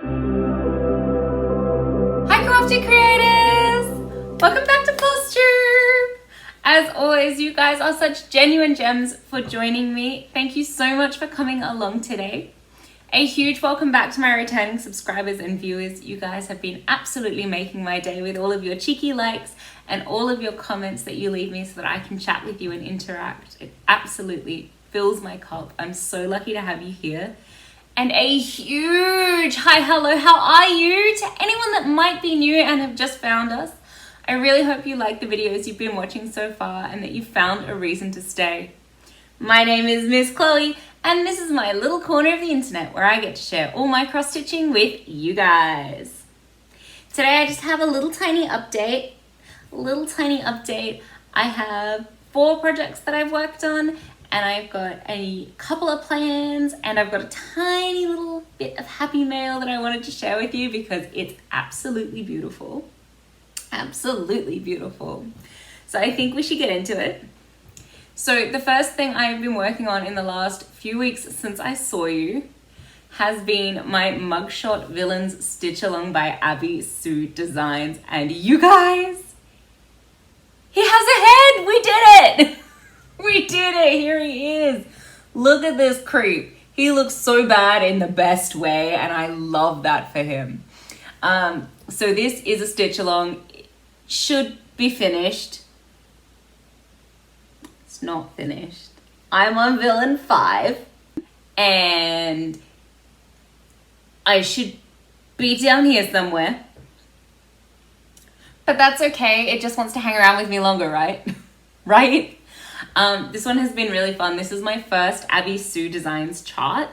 Hi crafty creators! Welcome back to Flosstube! As always, you guys are such genuine gems for joining me. Thank you so much for coming along today. A huge welcome back to my returning subscribers and viewers. You guys have been absolutely making my day with all of your cheeky likes and all of your comments that you leave me so that I can chat with you and interact. It absolutely fills my cup. I'm so lucky to have you here. And a huge hi, hello, how are you? To anyone that might be new and have just found us, I really hope you like the videos you've been watching so far and that you found a reason to stay. My name is Miss Chloe, and this is my little corner of the internet where I get to share all my cross stitching with you guys. Today I just have a little tiny update. I have 4 projects that I've worked on, and I've got a couple of plans, and I've got a tiny little bit of happy mail that I wanted to share with you because it's absolutely beautiful. Absolutely beautiful. So I think we should get into it. So the first thing I've been working on in the last few weeks since I saw you has been my Mugshot Villains Stitch Along by Abby Sue Designs. And you guys, he has a head! We did it! We did it! Here he is! Look at this creep. He looks so bad in the best way, and I love that for him. So this is a stitch along. It should be finished. It's not finished. I'm on Villain 5, and I should be down here somewhere. But that's okay. It just wants to hang around with me longer, right? Right? This one has been really fun. This is my first Abby Sue Designs chart,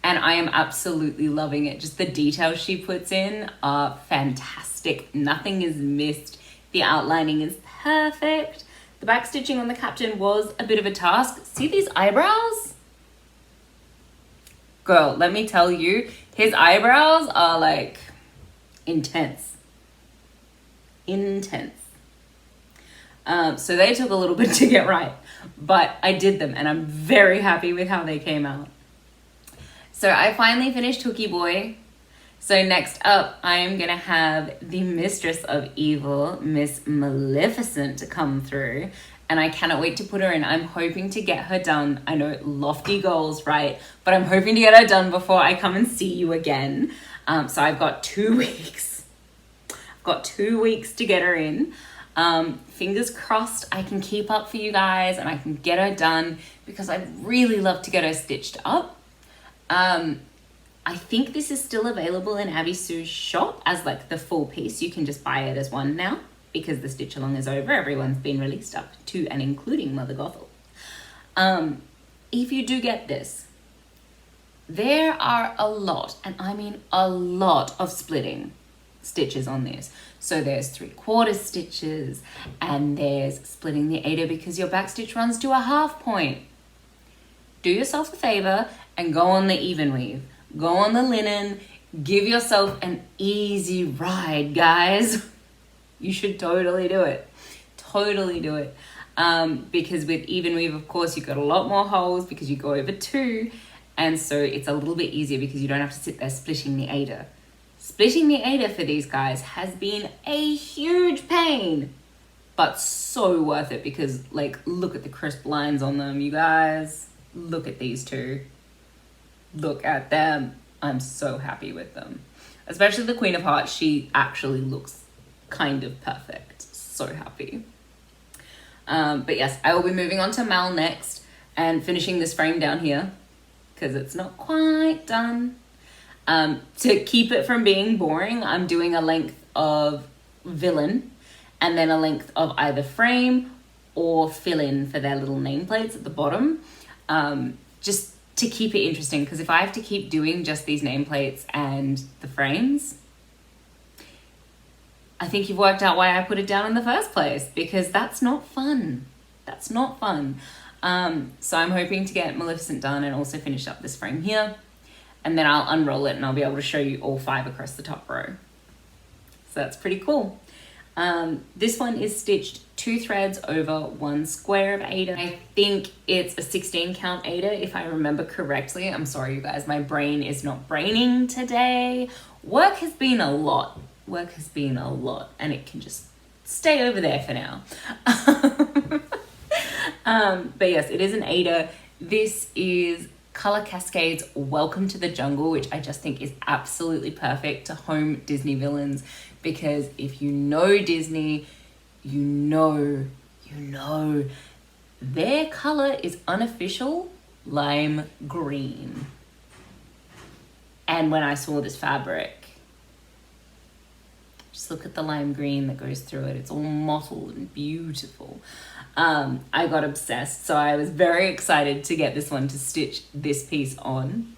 and I am absolutely loving it. Just the details she puts in are fantastic. Nothing is missed. The outlining is perfect. The back stitching on the captain was a bit of a task. See these eyebrows? Girl, let me tell you, his eyebrows are like intense. Intense. So they took a little bit to get right, but I did them and I'm very happy with how they came out. So I finally finished Hooky Boy. So next up, I am gonna have the Mistress of Evil, Miss Maleficent, to come through, and I cannot wait to put her in. I'm hoping to get her done. I know, lofty goals, right? But I'm hoping to get her done before I come and see you again. So I've got 2 weeks. I've got 2 weeks to get her in. Fingers crossed I can keep up for you guys and I can get her done because I'd really love to get her stitched up. I think this is still available in Abby Sue's shop as like the full piece. You can just buy it as one now because the stitch along is over. Everyone's been released up to and including Mother Gothel. If you do get this, there are a lot, and I mean a lot of splitting stitches on this. So there's 3/4 stitches and there's splitting the 8 because your back stitch runs to a half point. Do yourself a favor and go on the even weave. Go on the linen. Give yourself an easy ride, guys. You should totally do it. Totally do it. Because with even weave, of course, you've got a lot more holes because you go over 2. And so it's a little bit easier because you don't have to sit there splitting the 8. Splitting the 8 for these guys has been a huge pain, but so worth it because, like, look at the crisp lines on them, you guys. Look at these 2. Look at them. I'm so happy with them. Especially the Queen of Hearts. She actually looks kind of perfect. So happy. But yes, I will be moving on to Mal next and finishing this frame down here because it's not quite done. To keep it from being boring, I'm doing a length of Villain and then a length of either frame or fill in for their little nameplates at the bottom. Just to keep it interesting, because if I have to keep doing just these nameplates and the frames, I think you've worked out why I put it down in the first place, because that's not fun. That's not fun. So I'm hoping to get Maleficent done and also finish up this frame here. And then I'll unroll it and I'll be able to show you all 5 across the top row. So that's pretty cool. This one is stitched 2 threads over 1 square of Aida. I think it's a 16 count Aida if I remember correctly. I'm sorry you guys, my brain is not braining today. Work has been a lot. And it can just stay over there for now. But yes, it is an Aida. This is Color Cascades Welcome to the Jungle, which I just think is absolutely perfect to home Disney villains, because if you know Disney, you know their color is unofficial lime green. And when I saw this fabric, just look at the lime green that goes through it. It's all mottled and beautiful. I got obsessed, so I was very excited to get this one to stitch this piece on.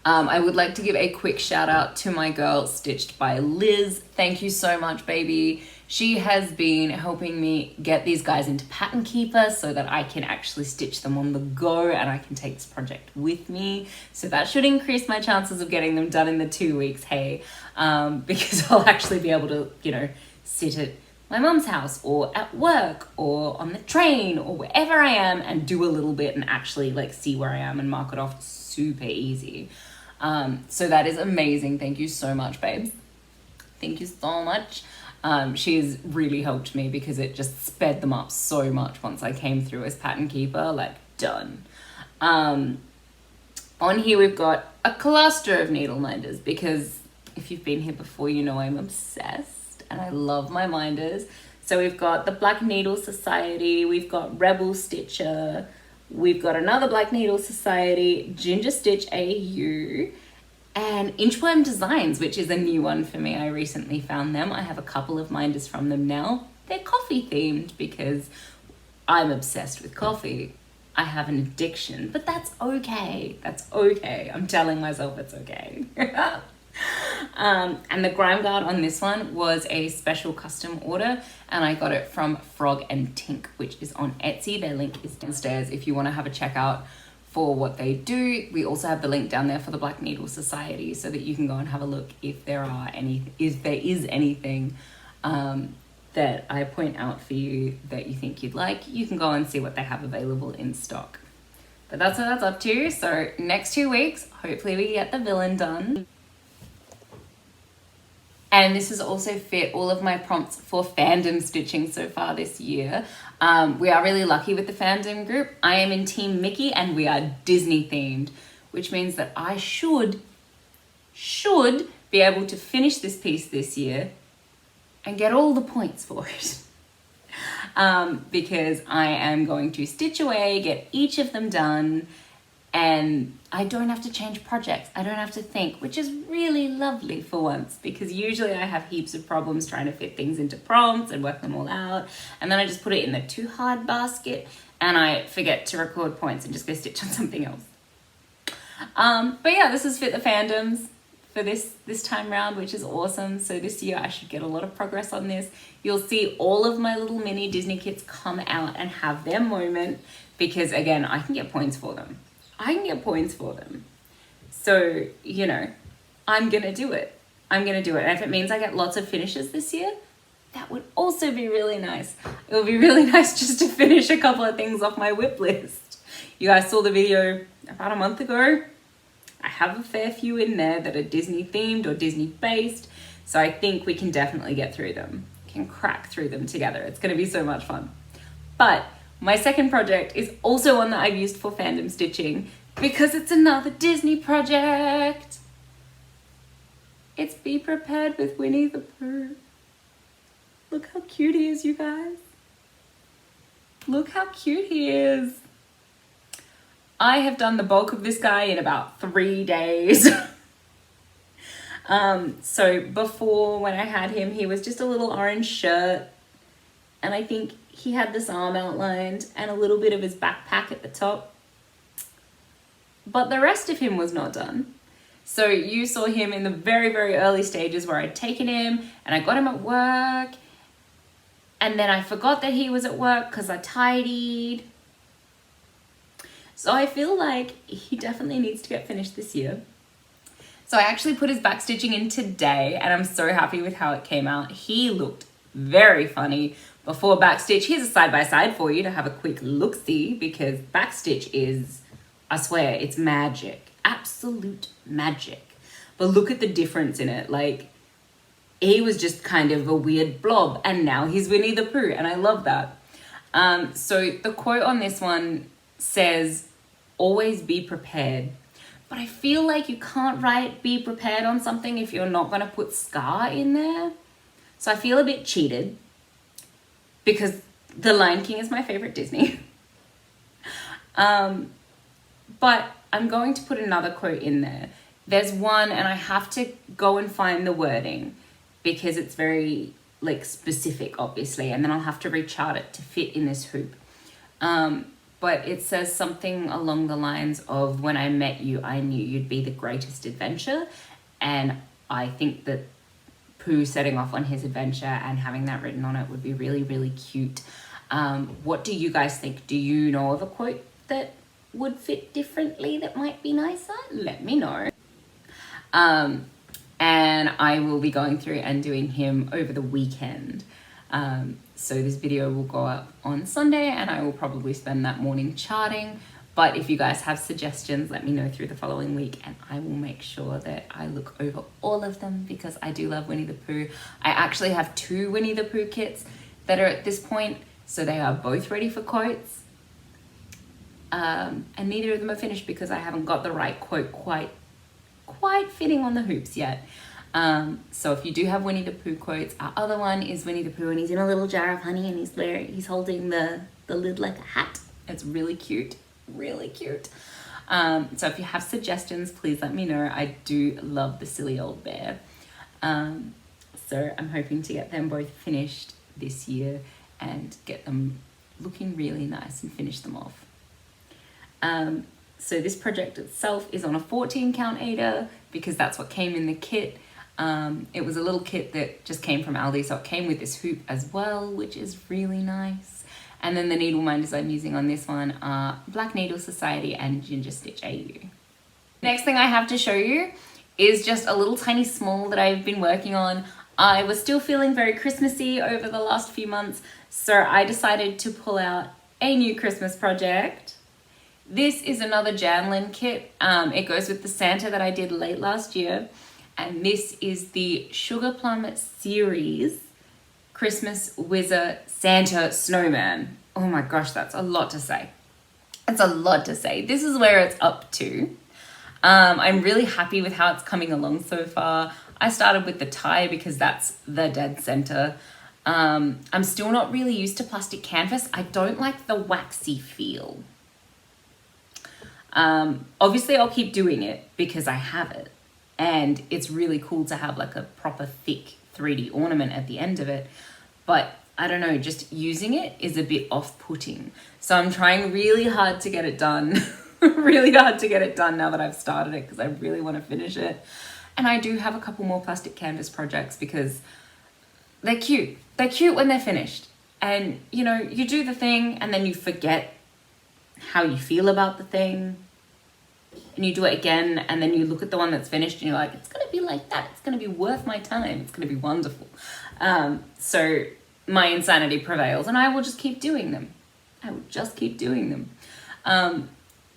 I would like to give a quick shout out to my girl Stitched by Liz. Thank you so much, baby. She has been helping me get these guys into Pattern Keeper so that I can actually stitch them on the go and I can take this project with me. So that should increase my chances of getting them done in the 2 weeks, hey, because I'll actually be able to, you know, sit at my mum's house or at work or on the train or wherever I am and do a little bit and actually like see where I am and mark it off super easy. So that is amazing. Thank you so much, babes. Thank you so much. She's really helped me because it just sped them up so much once I came through as Pattern Keeper, like done. On here we've got a cluster of needle minders because if you've been here before, you know I'm obsessed and I love my minders. So we've got the Black Needle Society, we've got Rebel Stitcher, we've got another Black Needle Society, Ginger Stitch AU, and Inchworm Designs, which is a new one for me. I recently found them. I have a couple of minders from them now. They're coffee themed because I'm obsessed with coffee. I have an addiction, but that's okay. That's okay. I'm telling myself it's okay. And the grime guard on this one was a special custom order and I got it from Frog and Tink, which is on Etsy. Their link is downstairs if you want to have a check out for what they do. We also have the link down there for the Black Needle Society so that you can go and have a look if there is anything that I point out for you that you think you'd like. You can go and see what they have available in stock. But that's what that's up to. So next 2 weeks, hopefully we get the villain done. And this has also fit all of my prompts for fandom stitching so far this year. We are really lucky with the fandom group. I am in Team Mickey and we are Disney themed, which means that I should be able to finish this piece this year and get all the points for it. Because I am going to stitch away, get each of them done, and I don't have to change projects. I don't have to think, which is really lovely for once, because usually I have heaps of problems trying to fit things into prompts and work them all out. And then I just put it in the too hard basket and I forget to record points and just go stitch on something else. But yeah, this has fit the fandoms for this time round, which is awesome. So this year I should get a lot of progress on this. You'll see all of my little mini Disney kits come out and have their moment because again, I can get points for them. So, you know, I'm going to do it. And if it means I get lots of finishes this year, that would also be really nice. It would be really nice just to finish a couple of things off my whip list. You guys saw the video about a month ago. I have a fair few in there that are Disney themed or Disney based. So I think we can definitely get through them. Can crack through them together. It's going to be so much fun. But my second project is also one that I've used for fandom stitching because it's another Disney project. It's Be Prepared with Winnie the Pooh. Look how cute he is, you guys. Look how cute he is. I have done the bulk of this guy in about 3 days. So before when I had him, he was just a little orange shirt. And I think he had this arm outlined and a little bit of his backpack at the top. But the rest of him was not done. So you saw him in the very, very early stages where I'd taken him and I got him at work. And then I forgot that he was at work because I tidied. So I feel like he definitely needs to get finished this year. So I actually put his back stitching in today and I'm so happy with how it came out. He looked very funny. Before backstitch, here's a side-by-side for you to have a quick look-see, because backstitch is, I swear, it's magic. Absolute magic. But look at the difference in it. Like, he was just kind of a weird blob, and now he's Winnie the Pooh, and I love that. So the quote on this one says, always be prepared. But I feel like you can't write be prepared on something if you're not going to put Scar in there. So I feel a bit cheated, because The Lion King is my favorite Disney. But I'm going to put another quote in there. There's one, and I have to go and find the wording because it's very like specific, obviously, and then I'll have to rechart it to fit in this hoop. But it says something along the lines of, when I met you, I knew you'd be the greatest adventure. And I think that Pooh setting off on his adventure and having that written on it would be really, really cute. What do you guys think? Do you know of a quote that would fit differently that might be nicer? Let me know. And I will be going through and doing him over the weekend. So this video will go up on Sunday, and I will probably spend that morning charting. But if you guys have suggestions, let me know through the following week, and I will make sure that I look over all of them, because I do love Winnie the Pooh. I actually have 2 Winnie the Pooh kits that are at this point, so they are both ready for quotes. And neither of them are finished because I haven't got the right quote quite fitting on the hoops yet. So if you do have Winnie the Pooh quotes, our other one is Winnie the Pooh, and he's in a little jar of honey, and he's holding the lid like a hat. It's really cute, really cute. So if you have suggestions, please let me know. I do love the silly old bear. So I'm hoping to get them both finished this year and get them looking really nice and finish them off. So this project itself is on a 14 count Aida, because that's what came in the kit. It was a little kit that just came from Aldi, so it came with this hoop as well, which is really nice. And then the needle minders I'm using on this one are Black Needle Society and Ginger Stitch AU. Next thing I have to show you is just a little tiny small that I've been working on. I was still feeling very Christmassy over the last few months, so I decided to pull out a new Christmas project. This is another Janlin kit. It goes with the Santa that I did late last year. And this is the Sugar Plum series Christmas Whizzer Santa Snowman. Oh my gosh, that's a lot to say. That's a lot to say. This is where it's up to. I'm really happy with how it's coming along so far. I started with the tie because that's the dead center. I'm still not really used to plastic canvas. I don't like the waxy feel. Obviously I'll keep doing it because I have it, and it's really cool to have like a proper thick 3D ornament at the end of it, but I don't know, just using it is a bit off-putting. So I'm trying really hard to get it done, really hard to get it done now that I've started it, because I really want to finish it. And I do have a couple more plastic canvas projects because they're cute. They're cute when they're finished. And you know, you do the thing and then you forget how you feel about the thing, and you do it again, and then you look at the one that's finished and you're like, it's gonna be like that, it's gonna be worth my time, it's gonna be wonderful. So my insanity prevails, and I will just keep doing them. I will just keep doing them.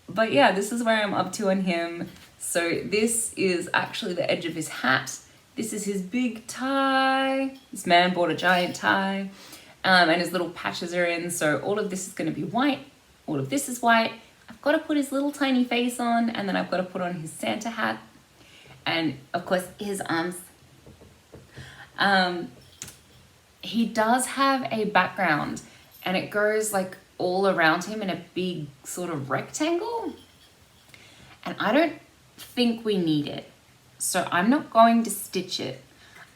But yeah, this is where I'm up to on him. So this is actually the edge of his hat. This is his big tie. This man bought a giant tie, and his little patches are in. So all of this is going to be white. All of this is white. I've got to put his little tiny face on, and then I've got to put on his Santa hat, and of course his arms. He does have a background, and it goes like all around him in a big sort of rectangle, and I don't think we need it, so I'm not going to stitch it.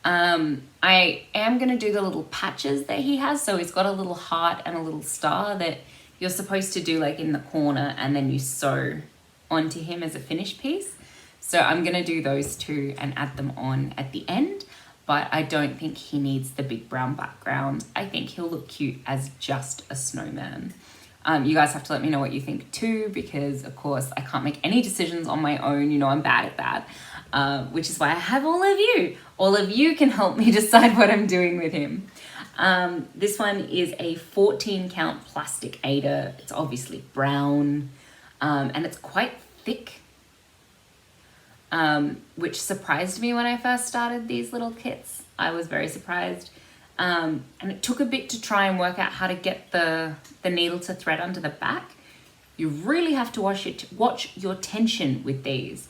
I am going to do the little patches that he has. So he's got a little heart and a little star that you're supposed to do like in the corner, and then you sew onto him as a finished piece. So I'm going to do those two and add them on at the end, but I don't think he needs the big brown background. I think he'll look cute as just a snowman. You guys have to let me know what you think too, because of course I can't make any decisions on my own. You know, I'm bad at that, which is why I have all of you. All of you can help me decide what I'm doing with him. This one is a 14 count plastic Ada. It's obviously brown, and it's quite thick, which surprised me when I first started these little kits. I was very surprised. And it took a bit to try and work out how to get the needle to thread under the back. You really have to watch your tension with these,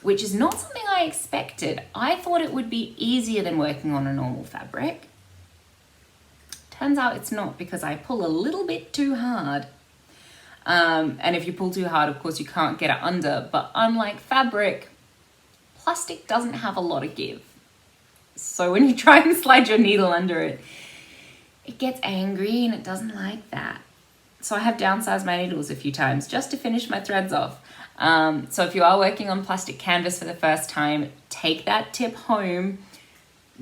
which is not something I expected. I thought it would be easier than working on a normal fabric. Turns out it's not, because I pull a little bit too hard. And if you pull too hard, of course, you can't get it under. But unlike fabric, plastic doesn't have a lot of give. So when you try and slide your needle under it, it gets angry and it doesn't like that. So I have downsized my needles a few times just to finish my threads off. So if you are working on plastic canvas for the first time, take that tip home.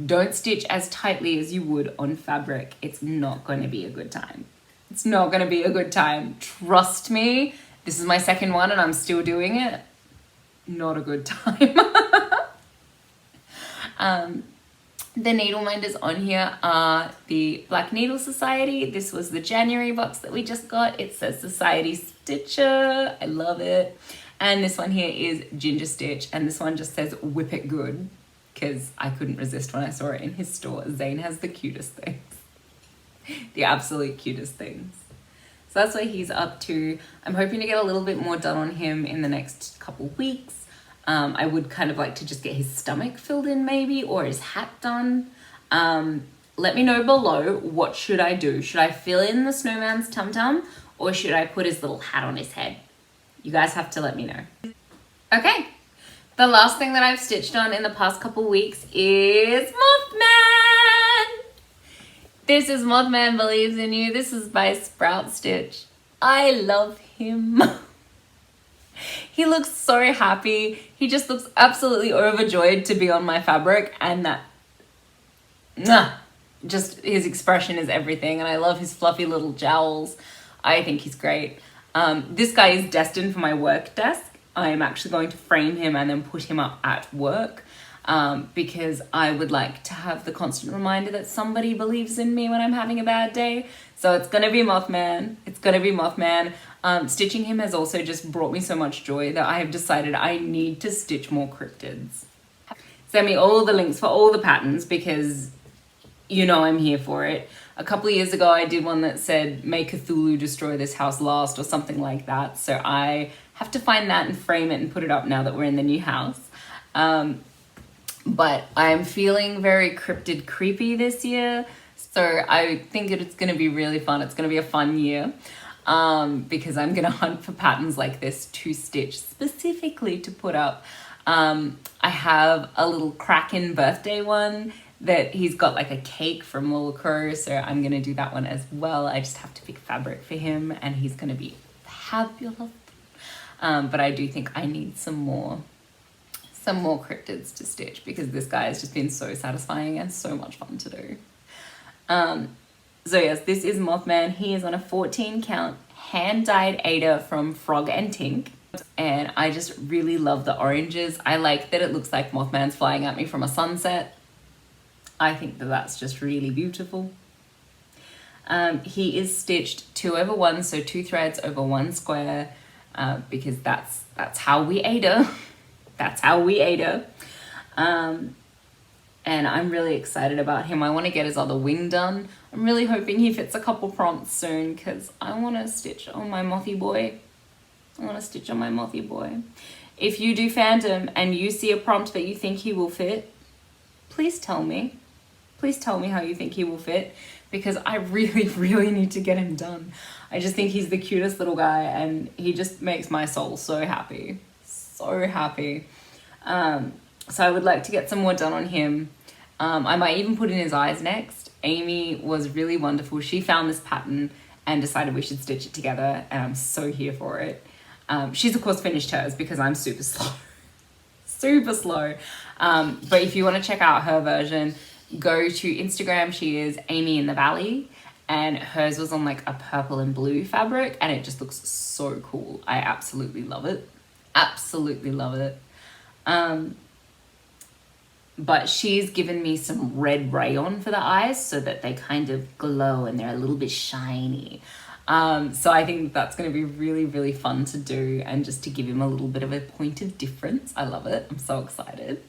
Don't stitch as tightly as you would on fabric. It's not going to be a good time. It's not going to be a good time. Trust me. This is my second one and I'm still doing it. Not a good time. The needle minders on here are the Black Needle Society. This was the January box that we just got. It says Society Stitcher. I love it. And this one here is Ginger Stitch. And this one just says Whip It Good, because I couldn't resist when I saw it in his store. Zane has the cutest things. The absolute cutest things. So that's what he's up to. I'm hoping to get a little bit more done on him in the next couple weeks. I would kind of like to just get his stomach filled in maybe, or his hat done. Let me know below, what should I do? Should I fill in the snowman's tum-tum, or should I put his little hat on his head? You guys have to let me know. Okay, the last thing that I've stitched on in the past couple weeks is Moth Man. This is Moth Man Believes in You. This is by Sprout Stitch. I love him. He looks so happy. He just looks absolutely overjoyed to be on my fabric, and just his expression is everything. And I love his fluffy little jowls. I think he's great. This guy is destined for my work desk. I am actually going to frame him and then put him up at work, because I would like to have the constant reminder that somebody believes in me when I'm having a bad day. So it's gonna be Moth Man. It's gonna be Moth Man. Stitching him has also just brought me so much joy that I have decided I need to stitch more cryptids. Send me all the links for all the patterns, because you know I'm here for it. A couple of years ago, I did one that said, "May Cthulhu destroy this house last," or something like that. So I have to find that and frame it and put it up now that we're in the new house. But I'm feeling very cryptid creepy this year. So I think it's going to be really fun. It's going to be a fun year. Because I'm gonna hunt for patterns like this to stitch specifically to put up. I have a little Kraken birthday one that he's got like a cake from Little Crow, so I'm gonna do that one as well. I just have to pick fabric for him and he's gonna be fabulous. But I do think I need some more cryptids to stitch, because this guy has just been so satisfying and so much fun to do. So yes, this is Moth Man. He is on a 14 count hand-dyed Ada from Frog and Tink. And I just really love the oranges. I like that it looks like Moth Man's flying at me from a sunset. I think that that's just really beautiful. He is stitched 2/1, so 2 threads over 1 square, because that's how we Ada. That's how we Ada. And I'm really excited about him. I want to get his other wing done. I'm really hoping he fits a couple prompts soon, because I want to stitch on my Mothy boy. If you do fandom and you see a prompt that you think he will fit, please tell me. Please tell me how you think he will fit, because I really, really need to get him done. I just think he's the cutest little guy and he just makes my soul so happy. So happy. So I would like to get some more done on him. I might even put in his eyes next. Amy was really wonderful. She found this pattern and decided we should stitch it together, and I'm so here for it. She's of course finished hers because I'm super slow. Super slow. But if you want to check out her version, go to Instagram. She is Amy in the Valley, and hers was on like a purple and blue fabric, and it just looks so cool. I absolutely love it. Absolutely love it. but she's given me some red rayon for the eyes so that they kind of glow and they're a little bit shiny. So I think that's going to be really, really fun to do, and just to give him a little bit of a point of difference. I love it. I'm so excited.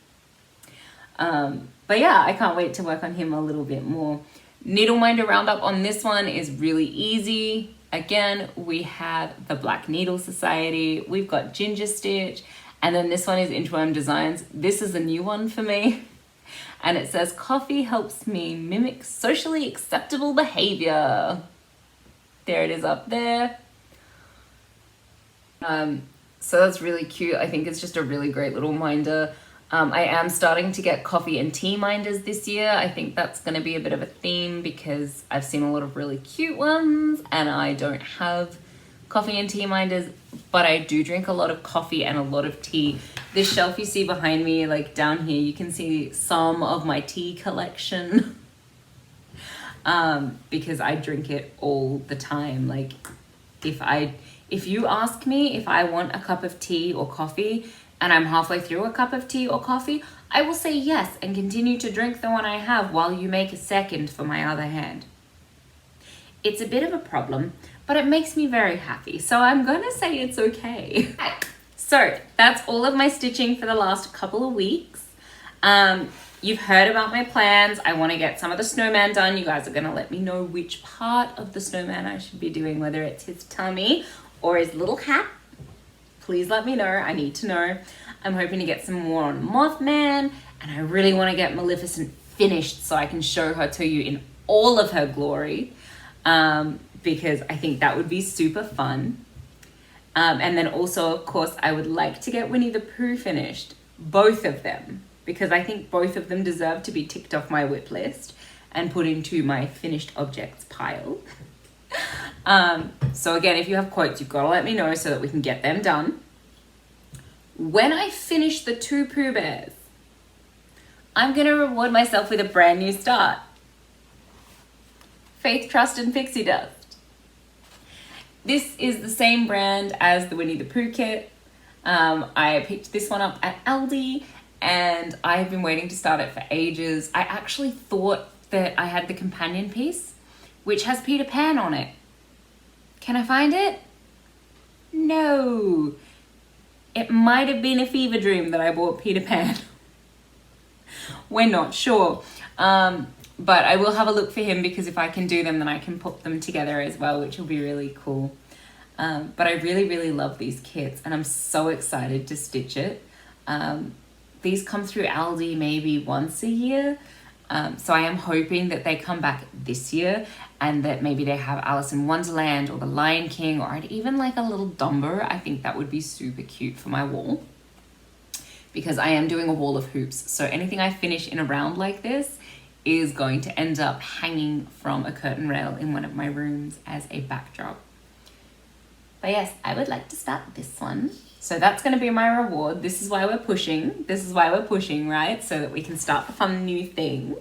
But yeah, I can't wait to work on him a little bit more. Needleminder roundup on this one is really easy. Again, we have the Black Needle Society, we've got Ginger Stitch, and then this one is Inchworm Designs. This is a new one for me. And it says, coffee helps me mimic socially acceptable behavior. There it is up there. So that's really cute. I think it's just a really great little minder. I am starting to get coffee and tea minders this year. I think that's going to be a bit of a theme because I've seen a lot of really cute ones and I don't have coffee and tea minders, but I do drink a lot of coffee and a lot of tea. This shelf you see behind me, like down here, you can see some of my tea collection because I drink it all the time. Like if you ask me if I want a cup of tea or coffee and I'm halfway through a cup of tea or coffee, I will say yes and continue to drink the one I have while you make a second for my other hand. It's a bit of a problem, but it makes me very happy. So I'm gonna say it's okay. So that's all of my stitching for the last couple of weeks. You've heard about my plans. I want to get some of the snowman done. You guys are gonna let me know which part of the snowman I should be doing, whether it's his tummy or his little hat. Please let me know. I need to know. I'm hoping to get some more on Moth Man, and I really want to get Maleficent finished so I can show her to you in all of her glory, because I think that would be super fun. And then also, of course, I would like to get Winnie the Pooh finished, both of them, because I think both of them deserve to be ticked off my whip list and put into my finished objects pile. So again, if you have quotes, you've got to let me know so that we can get them done. When I finish the 2 Pooh Bears, I'm going to reward myself with a brand new start. Faith, Trust, and Pixie Dust. This is the same brand as the Winnie the Pooh kit. I picked this one up at Aldi, and I've been waiting to start it for ages. I actually thought that I had the companion piece, which has Peter Pan on it. Can I find it? No. It might have been a fever dream that I bought Peter Pan. We're not sure. But I will have a look for him, because if I can do them, then I can put them together as well, which will be really cool. But I really, really love these kits, and I'm so excited to stitch it. These come through Aldi maybe once a year. So I am hoping that they come back this year, and that maybe they have Alice in Wonderland or the Lion King, or I'd even like a little Dumbo. I think that would be super cute for my wall, because I am doing a wall of hoops. So anything I finish in a round like this is going to end up hanging from a curtain rail in one of my rooms as a backdrop. But yes, I would like to start this one. So that's going to be my reward. This is why we're pushing. This is why we're pushing, right? So that we can start the fun new thing.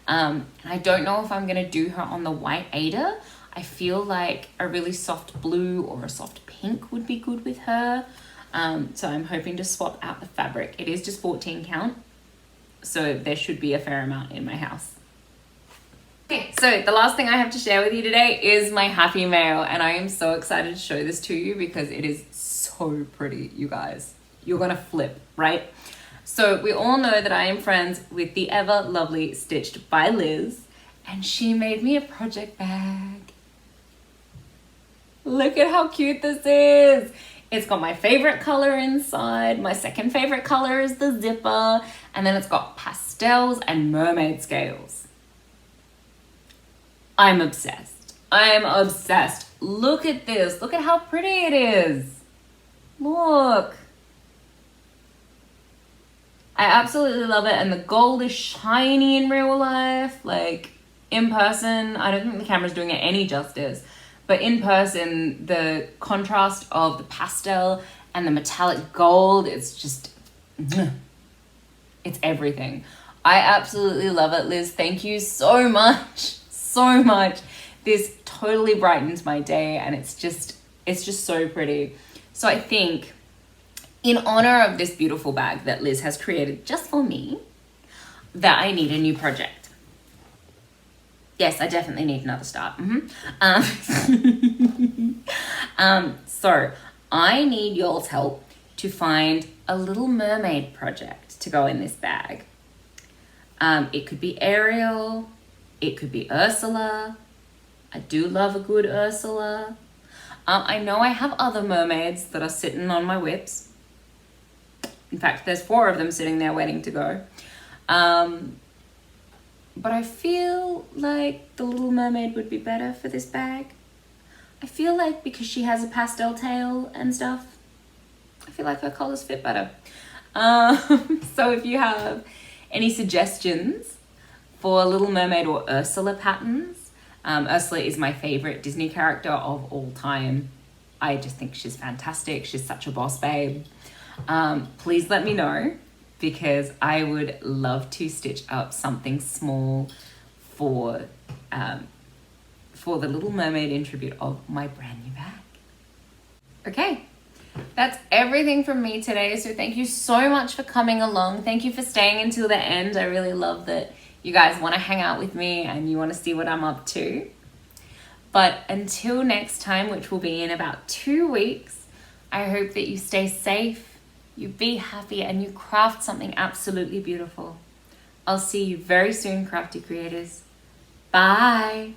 I don't know if I'm going to do her on the white Ada. I feel like a really soft blue or a soft pink would be good with her. So I'm hoping to swap out the fabric. It is just 14 count. So there should be a fair amount in my house. Okay, so the last thing I have to share with you today is my happy mail, and I am so excited to show this to you because it is so pretty, you guys. You're gonna flip, right? So we all know that I am friends with the ever lovely Stitched by Liz, and she made me a project bag. Look at how cute this is. It's got my favorite color inside. My second favorite color is the zipper, and then it's got pastels and mermaid scales. I'm obsessed. I'm obsessed. Look at this. Look at how pretty it is. Look. I absolutely love it. And the gold is shiny in real life. Like, in person, I don't think the camera's doing it any justice. But in person, the contrast of the pastel and the metallic gold, it's just, it's everything. I absolutely love it, Liz. Thank you so much. So much. This totally brightens my day, and it's just so pretty. So I think in honor of this beautiful bag that Liz has created just for me, that I need a new project. Yes, I definitely need another start. So I need y'all's help to find a Little Mermaid project to go in this bag. It could be Ariel, it could be Ursula. I do love a good Ursula. I know I have other mermaids that are sitting on my whips. In fact, there's 4 of them sitting there waiting to go. But I feel like the Little Mermaid would be better for this bag. I feel like because she has a pastel tail and stuff, I feel like her colors fit better. So if you have any suggestions for Little Mermaid or Ursula patterns, Ursula is my favorite Disney character of all time. I just think she's fantastic. She's such a boss babe. Please let me know, because I would love to stitch up something small for the Little Mermaid in tribute of my brand new bag. Okay, that's everything from me today. So thank you so much for coming along. Thank you for staying until the end. I really love that you guys want to hang out with me and you want to see what I'm up to. But until next time, which will be in about 2 weeks, I hope that you stay safe, you be happy, and you craft something absolutely beautiful. I'll see you very soon, crafty creators. Bye.